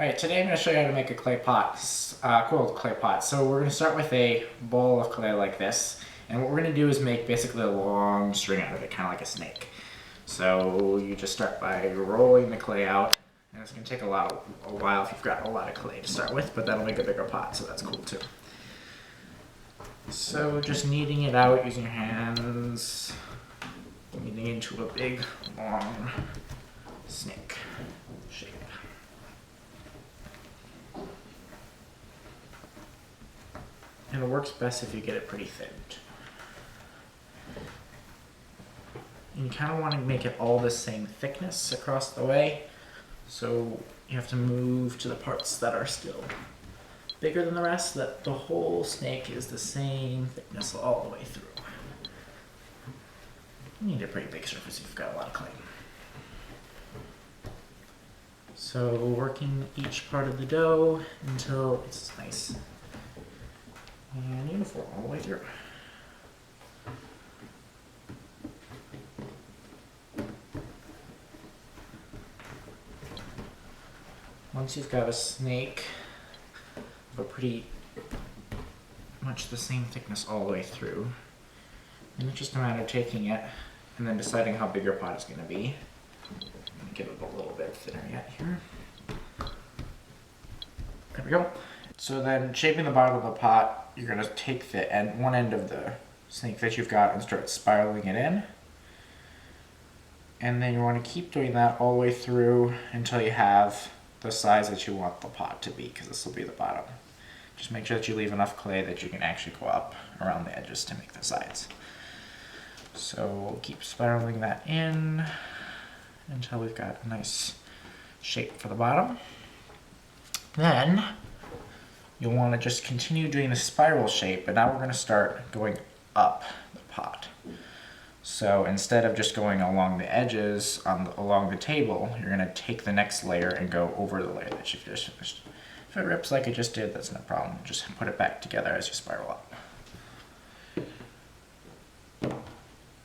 Alright, today I'm going to show you how to make a clay pot, quilled clay pot. So we're going to start with a bowl of clay like this, and what we're going to do is make basically a long string out of it, kind of like a snake. So you just start by rolling the clay out, and it's going to take a while if you've got a lot of clay to start with, but that'll make a bigger pot, so that's cool too. So just kneading it out using your hands, kneading into a big, long snake shape. And it works best if you get it pretty thin. And you kind of want to make it all the same thickness across the way. So you have to move to the parts that are still bigger than the rest, so that the whole snake is the same thickness all the way through. You need a pretty big surface if you've got a lot of clay. So working each part of the dough until it's nice and uniform all the way through. Once you've got a snake of a pretty much the same thickness all the way through, and it's just a matter of taking it and then deciding how big your pot is going to be. I'm going to get it a little bit thinner yet here. There we go. So then, shaping the bottom of the pot, you're going to take one end of the snake that you've got and start spiraling it in. And then you want to keep doing that all the way through until you have the size that you want the pot to be, because this will be the bottom. Just make sure that you leave enough clay that you can actually go up around the edges to make the sides. So we'll keep spiraling that in until we've got a nice shape for the bottom. Then you'll want to just continue doing the spiral shape, but now we're going to start going up the pot. So instead of just going along the edges along the table, you're going to take the next layer and go over the layer that you've just finished. If it rips like it just did, that's no problem. Just put it back together as you spiral up.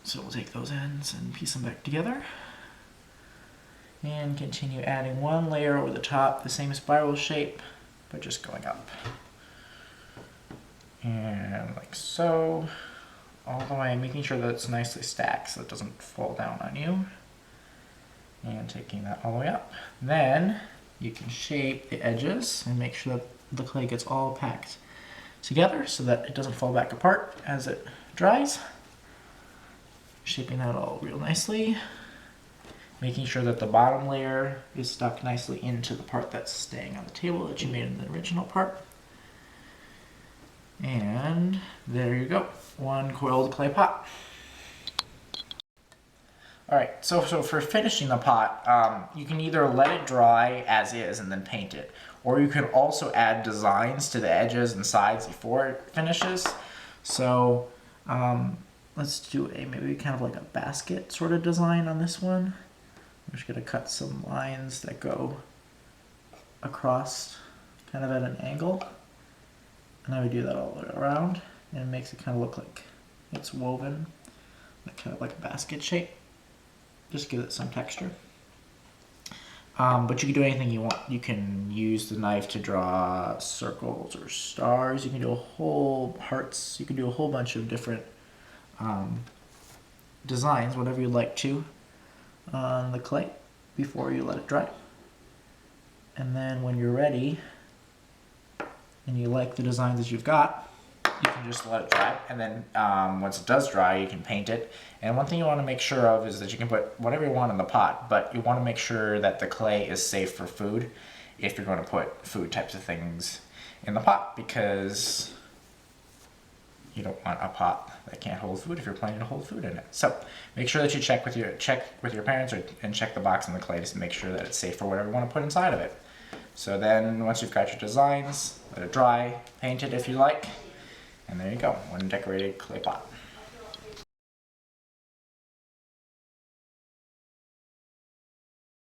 So we'll take those ends and piece them back together. And continue adding one layer over the top, the same spiral shape, but just going up. And like so, all the way, making sure that it's nicely stacked so it doesn't fall down on you. And taking that all the way up. Then you can shape the edges and make sure that the clay gets all packed together so that it doesn't fall back apart as it dries. Shaping that all real nicely. Making sure that the bottom layer is stuck nicely into the part that's staying on the table that you made in the original part. And there you go, one coiled clay pot. Alright, so for finishing the pot, you can either let it dry as is and then paint it, or you can also add designs to the edges and sides before it finishes. So let's do maybe kind of like a basket sort of design on this one. I'm just going to cut some lines that go across kind of at an angle. And I would do that all the way around, and it makes it kind of look like it's woven, kind of like a basket shape. Just give it some texture. But you can do anything you want. You can use the knife to draw circles or stars. You can do hearts. You can do a whole bunch of different designs, whatever you like to, on the clay before you let it dry. And then when you're ready and you like the designs that you've got, you can just let it dry, and then once it does dry, you can paint it. And one thing you want to make sure of is that you can put whatever you want in the pot, but you want to make sure that the clay is safe for food if you're going to put food types of things in the pot, because you don't want a pot that can't hold food if you're planning to hold food in it. So make sure that you check with your parents and check the box in the clay to make sure that it's safe for whatever you want to put inside of it. So then once you've got your designs, let it dry, paint it if you like, and there you go, one decorated clay pot.